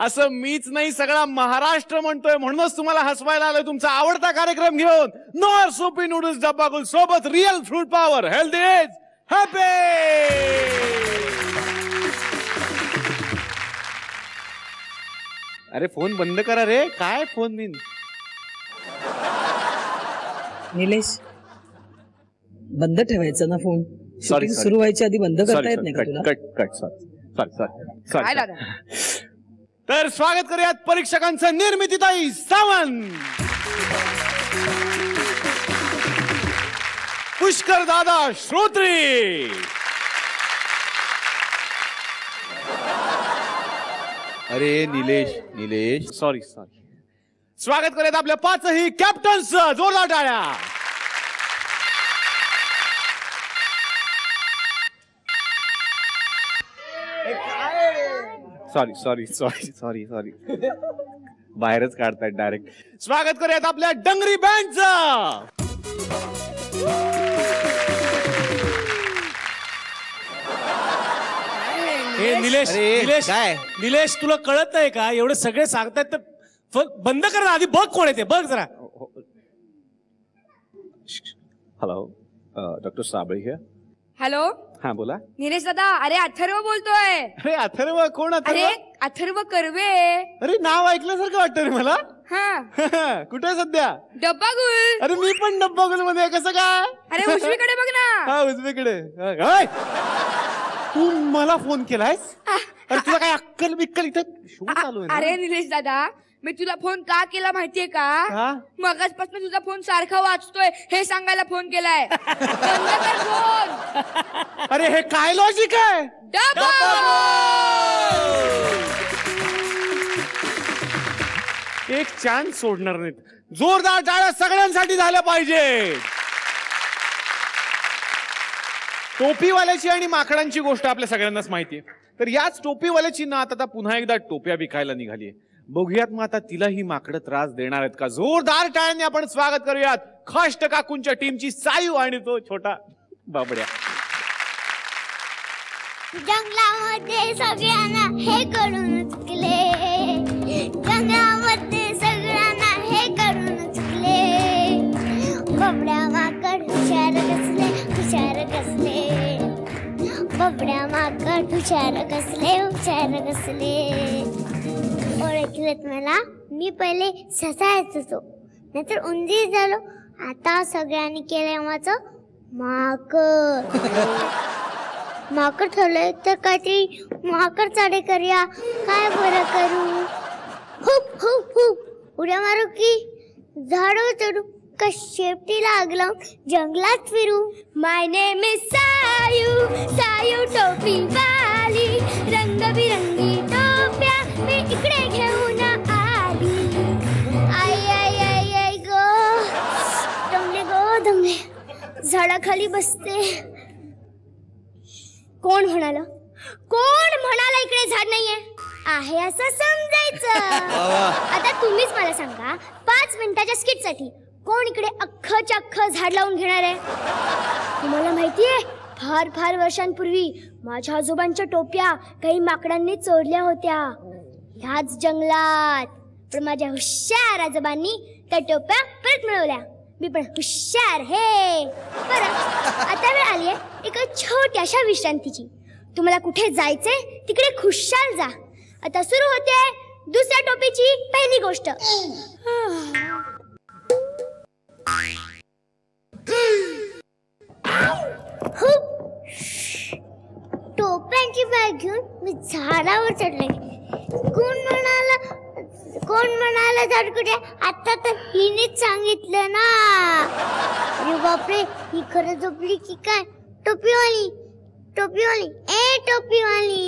असं मीच नाही सगळा महाराष्ट्र म्हणतोय, म्हणूनच तुम्हाला हसवायला आलोय तुमचा आवडता कार्यक्रम घेऊन. नॉर सोपी नूडल्स डब्बागुल सोबत real fruit power, healthy is happy. अरे फोन बंद करा रे, काय फोन बिन. निलेश बंद ठेवायचं ना फोन. सॉरी सुरू व्हायच्या आधी बंद करता येत नाही का तुला? Cut sorry. तर स्वागत करूयात परीक्षकांचं. निर्मितीताई सावंत, पुष्कर दादा श्रोत्री, अरे निलेश सॉरी. स्वागत करूयात आपल्या पाचही कॅप्टन्सचं. जोरदार टाळ्या. सॉरी बाहेरच काढतायत डायरेक्ट. स्वागत करूयात आपल्या डंगरी बँडचं. निलेश तुला कळत नाही का? एवढे सगळे सांगतायत तर बंद कर ना, आधी बघ कोण येते, बघ जरा. Hello, doctor Sable here. Hello, हा बोला. निलेश दादा, अरे अथर्व बोलतोय. अरे अथर्व कोण? अरे अथर्व कर्वे. अरे नाव ऐकल्यासारखं वाटतं रे मला. हा कुठे आहे सध्या? डब्बागुल. अरे मी पण डब्बागुल मध्ये. कसं काय? अरे उजवीकडे बघ ना. हा उजवीकडे. तू मला फोन केलायस? अरे तुला काय अक्कल बिक्कल? इथे शो चालू आहे. अरे निलेश दादा, मी तुला फोन का केला माहितीये का? मगाचपासून तुझा फोन सारखा वाचतोय हे सांगायला फोन केलाय. बंद कर फोन. अरे हे काय लॉजिक आहे? एक चान्स सोडणार नाहीत. जोरदार टाळ्या सगळ्यांसाठी झाल्या पाहिजे. टोपीवाल्याची आणि माकडांची गोष्ट आपल्या सगळ्यांनाच माहितीये. तर याच टोपीवाल्याची नात आता पुन्हा एकदा टोप्या विकायला निघालीये. बघूयात मग आता तिलाही माकडं त्रास देणार आहेत का? जोरदार टाळ्यांनी आपण स्वागत करूयात खाष्ट काकूंच्या टीमची सायू आणि तो छोटा बाबड्या. जंगलामध्ये सगळ्यांना हे करून चुकले, जंगलामध्ये सगळ्यांना हे करून चुकले. बाबड्या माकड हुशार कसले, हुशार कसले. बाबड्या माकड हुशार कसले, हुशार कसले. ओळखलेत मला? मी पहिले ससायच होतो, नाहीतर उंदीर झालो. आता सगळ्यांनी केलंय माझं माकड. माकड ठरलंय तर काहीतरी माकड चाडे करूया. काय बरं करू? हुप हुप हुप उड्या मारू की झाडवर चढू का शेपटीला आग लावून जंगलात फिरू. माय नेम इज सायू, सायू टोपी वाली. रंगबिरंगी टोप्या मी इकडे घेऊन आली. आई आई आई आई गो दमले. झाडाखाली बसते. कोण म्हणाला इकडे झाड नाहीये? आहे असं समजायचं. आता तुम्हीच मला सांगा, 5 मिनिटाच्या स्किट साठी कोण इकडे अख्खच्या अख्खं झाड लावून घेणार आहे? तुम्हाला माहितीये, फार फार वर्षांपूर्वी माझ्या आजोबांच्या टोप्या काही माकडांनी चोरल्या होत्या ह्याच जंगलात. पण माझ्या हुशार आजोबांनी त्या टोप्या परत मिळवल्या. मी पण हुशार हे. बरं, आता वेळ आलीये एका छोट्याशा विश्रांतीची. तुम्हाला कुठे जायचंय तिकडे खुशाल जा. आता सुरू होते दुसऱ्या टोपीची पहिली गोष्ट. टोप्यांची बॅग घेऊन मी झाडावर चढले. कोण म्हणाला झाड कुठे? आता तर हिनेच सांगितलं ना. अरे बापरे, ही खरं झोपली की काय? टोपीवाली ए टोपीवाली.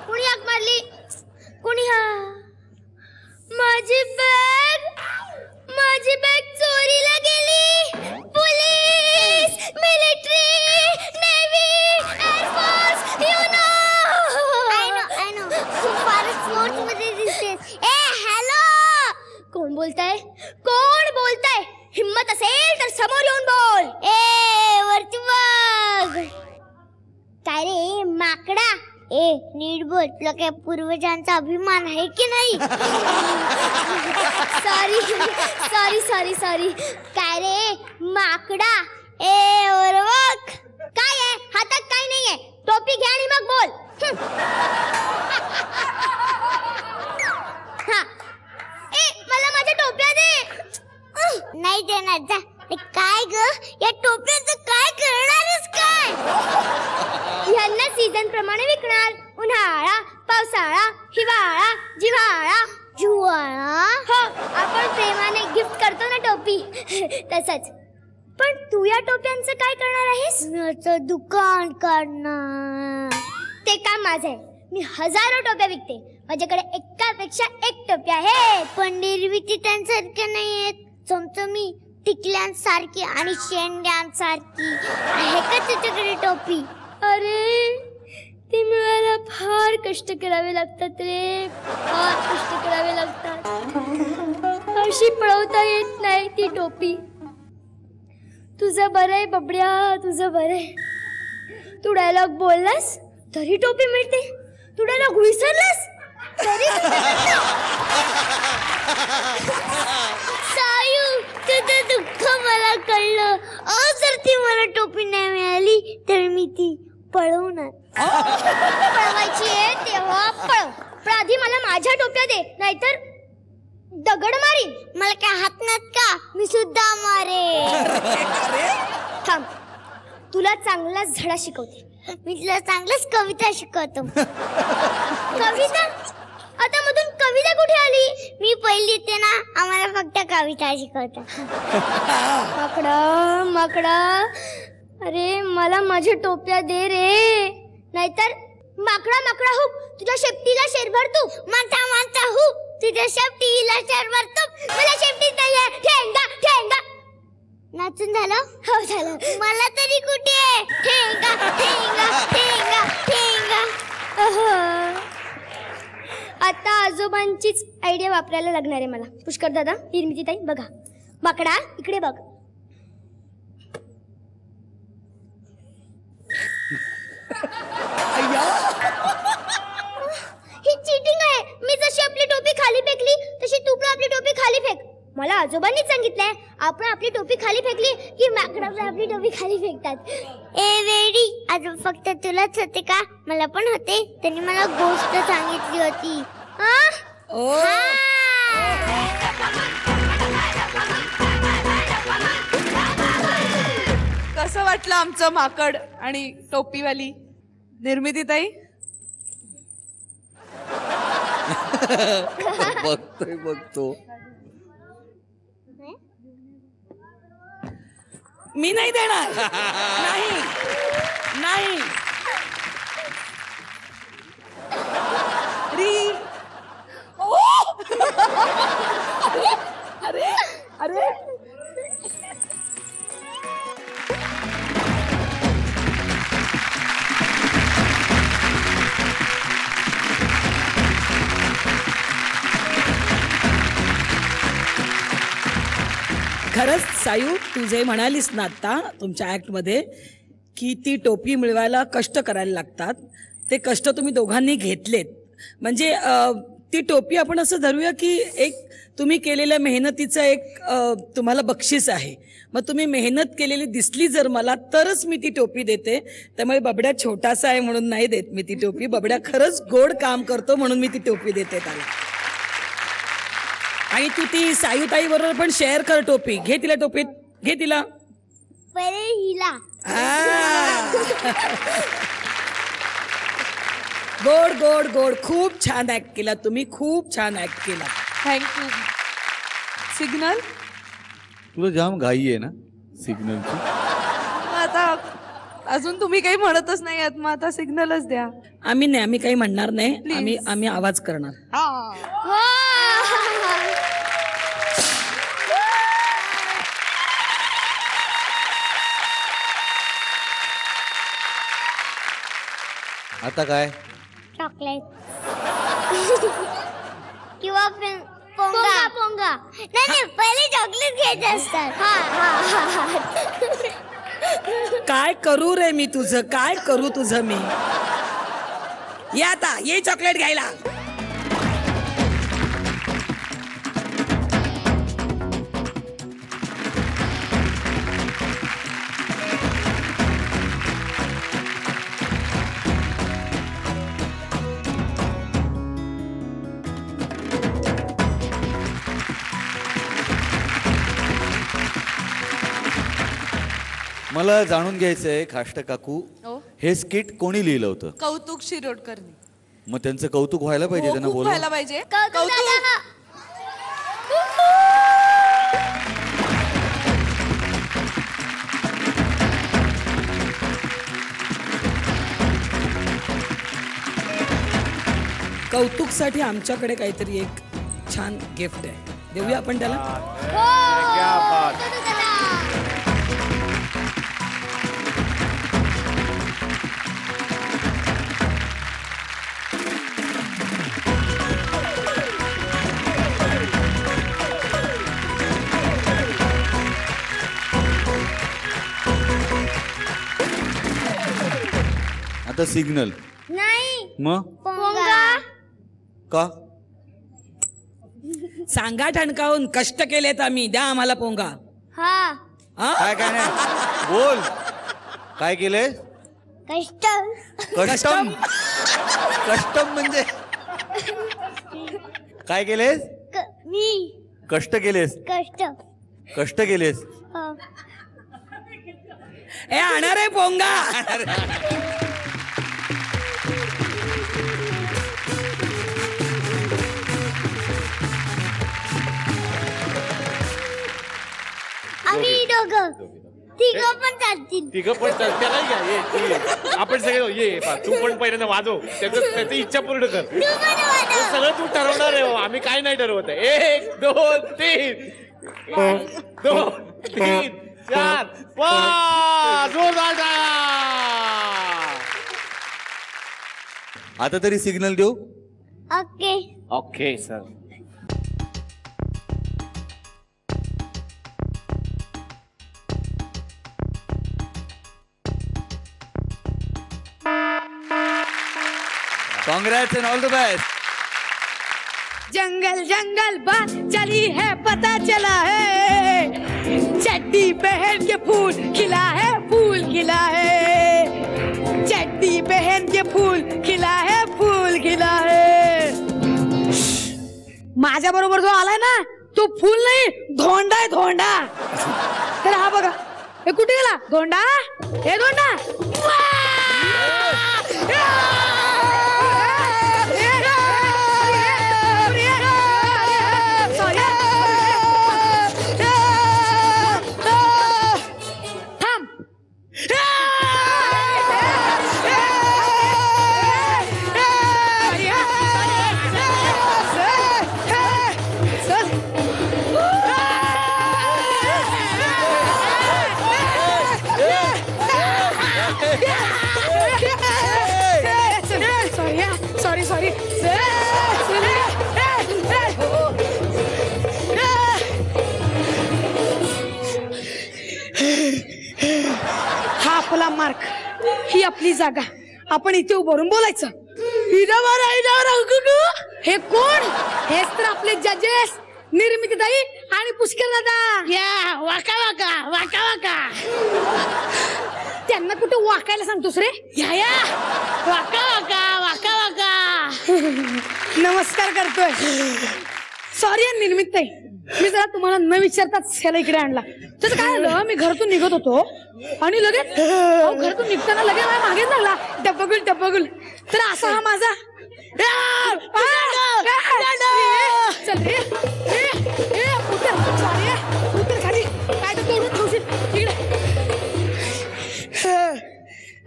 कोणी हाक मारली? कोणी? माझी बॅग चोरीला गेली. Police, military, navy, air force, you know. I know फारच स्पोर्ट्स मध्ये दिसतेस. ए हॅलो, कोण बोलताय? हिम्मत असेल तर समोर येऊन बोल. ए वरती बघ. काय रे माकडा, ए नीट बोल, तुला काय पूर्वजांचा अभिमान आहे की नाही? Sorry sorry sorry sorry. काय रे माकडा, ए ओरवक, काय आहे हातात? काय नाहीये, टोपी घ्या आणि मग बोल. हा, ए मला माझ्या टोप्या दे. नाही देणार जा. काय ग, या टोप्याचं काय करणारच काय? ह्यांना सीझन प्रमाणे विकणार. उन्हाळा, पावसाळा, हिवाळा, जिव्हाळा, जुवाळा. हो, आपण प्रेमाने गिफ्ट करतो ना टोपी, तसंच. पण तू या टोप्यांचं काय करणार आहेस? याचं दुकान करणार. ते काम माझं आहे. मी हजारो टोप्या विकते. माझ्याकडे एकापेक्षा एक टोप्या आहेत. पण निर्मिती त्यांसारख्या नाही आहेत. चमचमी, टिकल्यांसारखी आणि शेंड्यांसारखी आहे का तुझ्याकडे टोपी? अरे ती मिळायला फार कष्ट करावे लागतात रे, फार कष्ट करावे लागतात. अशी पळवता येत नाही ती टोपी. तुझं बरं आहे बबड्या, तुझं बरं आहे. तू डायलॉग बोललास तरी टोपी मिळते. तू डायलॉग विसरलास तरी सायू, तुझं दुःख मला कळलं. जर ती मला टोपी नाही मिळाली तर मी ती पळवणार. पळवायची आहे तेव्हा पळव, पण आधी मला माझ्या टोप्या दे, नाहीतर दगड मारीन. मला काय हात नाहीत का? मी सुद्धा मारे. थांब, तुला चांगला धडा शिकवते. मी तुला चांगलंच कविता शिकवतो. कविता? आता मधून कविता कुठे आली? मी पहिली ते ना, आम्हाला फक्त कविता शिकवतात. माकडा माकडा, अरे मला माझ्या टोप्या दे रे, नाहीतर माकडा माकडा हो, तुझ्या शेपटीला शेरभर तू. माता माता हो, तुझ्या शेपटीला शेरभर तू. मला शेपटीच नाहीये. ठेंगा ठेंगा. नाचून झालं? हो झालं. मला तरी कुठे? ठेंगा ठेंगा ठेंगा ठेंगा. आता आजोबांचीच आयडिया वापरायला लागणार आहे मला. पुष्कर दादा, निर्मिती ताई, बघा. माकडा इकडे बघ. ही चीटिंग आहे. मी जशी आपली टोपी खाली फेकली तशी तू पण आपली टोपी खाली फेक. मला आजोबांनी सांगितलंय, आपण आपली टोपी खाली फेकली की माकडा आपली टोपी खाली फेकतात. ए वेडी, आज फक्त तुलाच होते का? मला पण होते. त्यांनी मला गोष्ट सांगितली होती. कसं वाटलं आमचं माकड आणि टोपीवाली निर्मिती ताई? बघतो. मी नाही देणार. नाही नाही. अरे अरे खरंच सायू, तू जे म्हणालीस ना आता तुमच्या ऍक्टमध्ये की ती टोपी मिळवायला कष्ट करायला लागतात, ते कष्ट तुम्ही दोघांनी घेतलेत. म्हणजे ती टोपी आपण असं धरूया की एक तुम्ही केलेल्या मेहनतीचं एक तुम्हाला बक्षीस आहे. मग तुम्ही मेहनत केलेली दिसली जर मला तरच मी ती टोपी देते. त्यामुळे बबड्या छोटासा आहे म्हणून नाही देत मी ती टोपी. बबड्या खरंच गोड काम करतो म्हणून मी ती टोपी देते त्याला. आणि तू ती सायूताई बरोबर पण शेअर कर टोपी. घे तिला टोपीत, घे तिला. पहिले हिला. गोड गोड गोड. खूप छान ऍक्ट केला तुम्ही, खूप छान ऍक्ट केला. थँक्यू. सिग्नल तुला जाम घाई आहे ना सिग्नलची? आता अजून तुम्ही काही म्हणतच नाही आहात, मग आता सिग्नलच द्या. आम्ही काही म्हणणार नाही. आम्ही आवाज करणार. आता काय? चॉकलेट किंवा पोंगा. पोंगा नाही, पहिले चॉकलेट घ्यायचे असतात. काय करू रे मी तुझं, काय करू तुझं मी? ये आता ये चॉकलेट घ्यायला. मला जाणून घ्यायचंय खाष्ट काकू, हो. हे स्किट कोणी लिहिलं होतं? कौतुक शिरोडकरनी. मग त्यांचं कौतुक व्हायला पाहिजे, त्यांना खूप बोला. व्हायला पाहिजे. कौतुक दादा. कौतुकसाठी आमच्याकडे काहीतरी एक छान गिफ्ट आहे, देऊया आपण त्याला. क्या बात. कौतुक दादा. आता सिग्नल नाही. मग पोंगा. का? सांगा ठणकावून, कष्ट केलेत आम्ही, द्या आम्हाला पोंगा. हा. हा? काय काय नाही बोल. काय केलंय? कष्ट. कस्टम. कस्टम म्हणजे काय केलेस? मी कष्ट केलेस. कष्ट. कष्ट केलेस. हा. ए आणा रे पोंगा. आम्ही दोघं तिघं पण चालतील. तिघं पण त्याला घ्या. ये आपण सगळे ये पा, तू पण पहिल्यांदा वाजव, त्याची इच्छा पूर्ण कर. तू पण वाजव. हे सगळं तू ठरवणार आहे हो, आम्ही काय नाही ठरवत आहे. 1 2 3 1 2 3 4 5 जोरदार टाळ्या. आता तरी सिग्नल देऊ. Okay. Okay sir. Congrats and all the best. जंगल जंगल बात चली है, पता चला है, चड्डी पहन के फूल खिला है, फूल खिला है, चड्डी पहन के फूल खिला है, फूल खिला है. माझ्या बरोबर जो आलाय ना, तो फूल नाही, धोंडा आहे, धोंडा. तर हा बघा, हे कुठे गेला धोंडा? हे धोंडा. सॉरी. हा आपला मार्क, ही आपली जागा, आपण इथे उभारून बोलायचं. हे कोण? हेच तर आपले जजेस, निर्मितीताई आणि पुष्कर दादा. या वाका वाका वाका वाका. त्यांना कुठे वाकायला सांगतोस रे? या वाका वाका वाका वाका. नमस्कार करतोय. सॉरी निर्मितीताई, मी जरा तुम्हाला न विचारताच ह्याला इकडे आणला. त्याचं काय झालं, मी घरातून निघत होतो आणि लगेच घरातून निघताना लगेच मला मागेच लागला डब्बगुल डब्बगुल. तर असा हा माझा चल रे उतर. सॉरी उतर खाली. काय तर तोडून ठेवशील इकडे.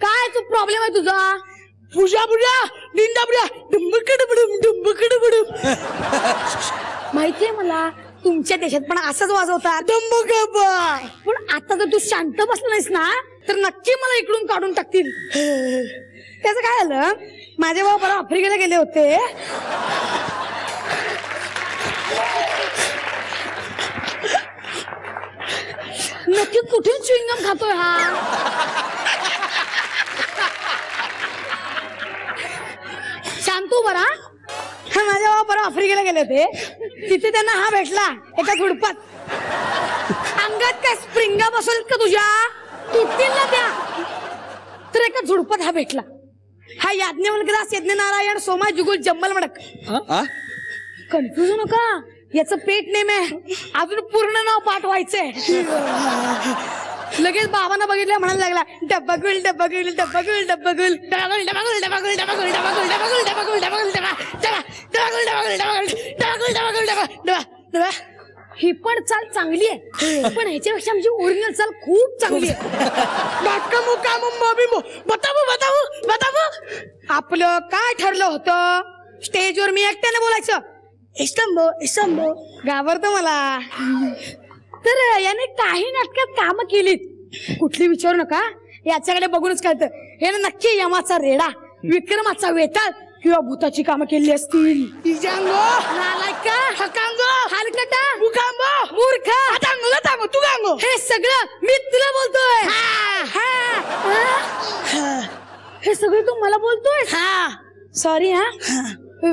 काय तू प्रॉब्लेम आहे तुझा? पूजा पूजा निंदा पूजा डुंबकड बुडुम. माहितीये मला, तुमच्या देशात पण असंच वाजवतात पण आता जर तू शांत बसला नाहीस ना, तर नक्की मला इकडून काढून टाकतील. त्याचं काय झालं, माझे बाबा परवा आफ्रिकेला गेले होते. नक्की कुठून च्युइंगम खातोय हा? बरा. माझे बाबा परवा आफ्रिकेला गेले होते. तिथे त्यांना हा भेटला एका झुडपात. अंगात काय स्प्रिंगा बसवल का तुझ्या? तुटतील ना त्या. तर एका झुडपात हा भेटला. हा याज्ञवल्क्यदास यज्ञनारायण सोमा जुगुल जम्मल मडक. कन्फ्युज नका, याचं पेट नेम आहे. अजून पूर्ण नाव पाठ व्हायचंय. लगेच बाबांना बघितलं म्हणायला लागला डब्बागुल डब्बागुल डब्बागुल डब्बागुल डब्बागुल डब्बागुल डब्बागुल डब्बागुल डब्बागुल डब्बागुल डब्बागुल डब्बागुल डब्बागुल डब्बागुल. ही पण चाल चांगली आहे, पण ह्याच्यापेक्षा आमची ओरिजिनल चाल खूप चांगली आहे. आपलं काय ठरलं होतं? स्टेजवर मी एकट्याने बोलायचं. इस्तंबो इस्तंबो घाबरतो मला. तर याने काही नाटकात काम केलीत. कुठली विचारू नका, याच्याकडे बघूनच कळतं हे नक्की यमाचा रेडा, विक्रमाचा वेताळ किंवा भूताची कामं केली असतील. इजांगो नालायका हकांगो हलकटा मुकांबो मूर्ख हातांगो लतांगो तुगांगो हे सगळं मी तुला बोलतोय. हे सगळं तू मला बोलतोय. सॉरी हा.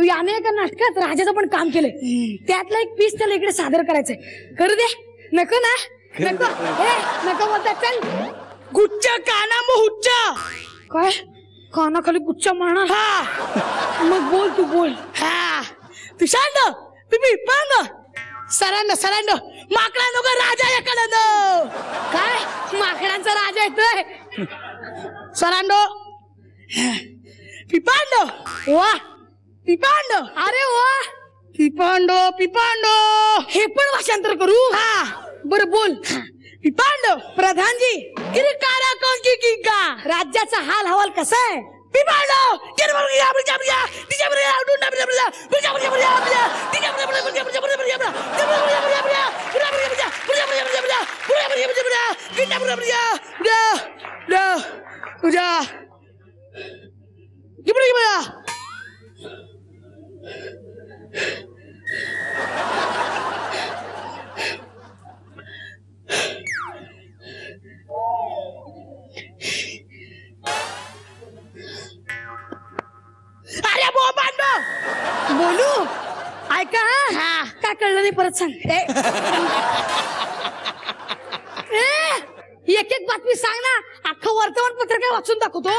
याने एका नाटकात राजाचं पण काम केलंय. त्यातला एक पीस त्याला इकडे सादर करायचंय. करू दे. नको ना? नको नको बोलता. चल गुच्च काना मुच्च. काय कानाखाली गुच्च म्हणणार? मग बोल तू बोल. तू शांत तुम्ही पांग सरांड सरांड माकडा नको राजा एकडं. काय माकडांचा राजा येतोय? सरांडो पिपांडो वा पिपांडो. अरे वा पिपांडो पिपांडो. हे पण भाषांतर करू? बरं बोल. पिपांडो प्रधानजी किरकारा कोणची किंका राज्याचा हाल हवाल कसा आहे? पिपांडो अरे बोलू ऐका. काय कळलं नाही परत सांग. एक एक बातमी सांग ना. अख्खं वर्तमानपत्र काय वाचून दाखवतो?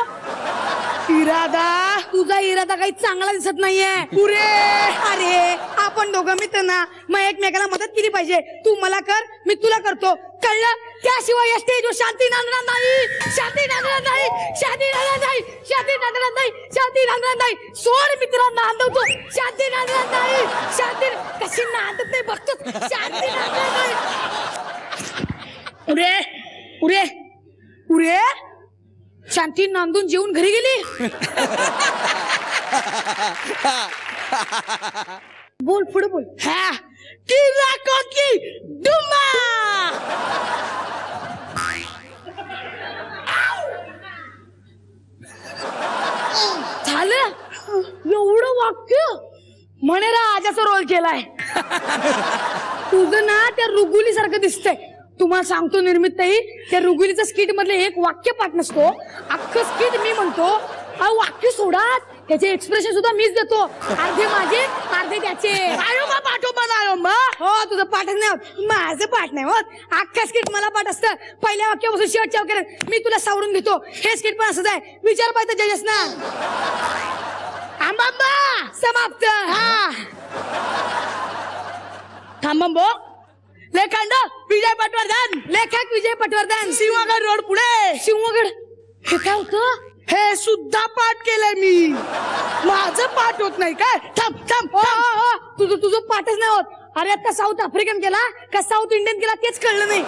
इरादा तुझा इरादा काही चांगला दिसत नाहीये. पुरे अरे आपण दोघं मित्र ना, मग एकमेकाला मदत केली पाहिजे. तू मला कर मी तुला करतो. कळलं? त्याशिवाय या स्टेजवर शांती नांदणार नाही. शांती नांदणार नाही. शांती नांदणार नाही. शांती नांदणार नाही. शांती नांदणार नाही. सोड मित्रांना नांदवतो. शांती नांदणार नाही. शांती कशी नांदत नाही बघतो. शांती नांदणार नाही. उरे उरे उरे शांती नांदून जेवून घरी गेली. बोल पुढे बोल. डुमा झालं एवढं वाक्य म्हणे राजाचा रोल केलाय. तुझं ना त्या रुगुली सारखं दिसतंय. तुम्हाला सांगतो निर्मितताई, त्या रुगुलीचं स्किट मधले एक वाक्य पाठ नसतो. अख्खं स्किट मी म्हणतो. वाक्य सोडा, त्याचे एक्सप्रेशन सुद्धा मीच देतो. अर्धे माझे अर्धे त्याचे. आयोबा पाठोबा आयोबा. हो तुझं पाठच नाही होत, माझं पाठ नाही होत. अख्खा स्किट मला पाठ असतं. पहिल्या वाक्यापासून शेवटच्या वाक्यात मी तुला सावरून घेतो. हे स्किट पण असंच आहे. विचार पाहिजे जजेस ना. आंबाबा समाप्त. थांबंबो लेखंड विजय पटवर्धन. लेखक विजय पटवर्धन. सिंहगड रोड पुढे. सिंहगड हे काय होतं? हे सुद्धा पाठ केलंय मी. माझं पाठ होत नाही काय? थांब थांब. तुझं पाठच नाही होत. अरे आता साऊथ आफ्रिकन केला का साऊथ इंडियन केला तेच कळलं नाही.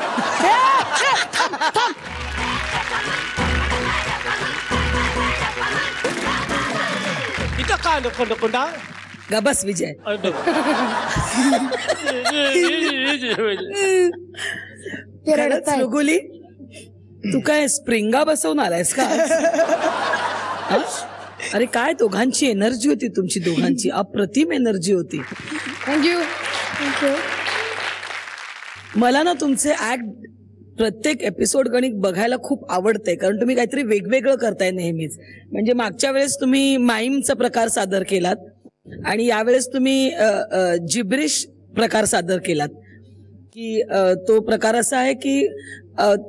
गबस विजय. रुगुली तू काय स्प्रिंगा बसवून आलायस का? अरे काय दोघांची एनर्जी होती. तुमची दोघांची अप्रतिम एनर्जी होती. थँक्यू. मला ना तुमचे ऍक्ट प्रत्येक एपिसोड गणित बघायला खूप आवडतंय, कारण तुम्ही काहीतरी वेगवेगळं करताय नेहमीच. म्हणजे मागच्या वेळेस तुम्ही माईमचा प्रकार सादर केलात, आणि यावेळेस तुम्ही जिब्रिश प्रकार सादर केलात की तो प्रकार असा आहे की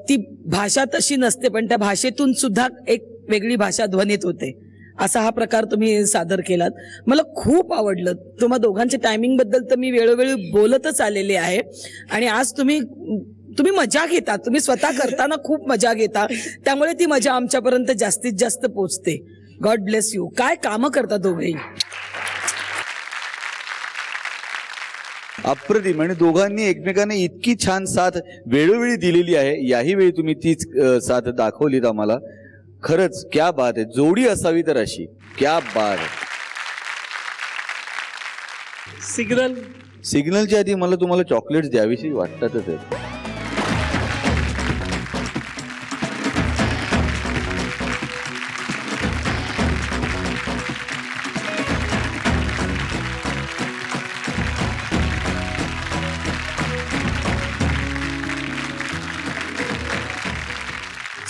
ती भाषा तशी नसते पण त्या भाषेतून सुद्धा एक वेगळी भाषा ध्वनित होते असा हा प्रकार तुम्ही सादर केलात. मला खूप आवडलं. तुम्हा दोघांच्या टायमिंग बद्दल तर मी वेळोवेळी बोलतच आलेले आहे आणि आज तुम्ही मजा घेता. तुम्ही स्वतः करताना खूप मजा घेता त्यामुळे ती मजा आमच्यापर्यंत जास्तीत जास्त पोचते. God bless you. काय कामं करता दोघेही. अप्रतिम. आणि दोघांनी एकमेकांना इतकी छान साथ वेळोवेळी दिलेली आहे. याही वेळी तुम्ही तीच साथ दाखवलीत आम्हाला. खरंच क्या बात आहे. जोडी असावी तर अशी. क्या बात आहे. सिग्नलच्या आधी मला तुम्हाला चॉकलेट्स द्यावीशी वाटतातच आहे.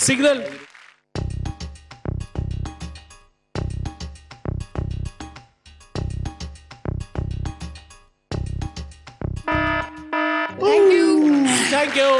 सिग्नल. थँक्यू.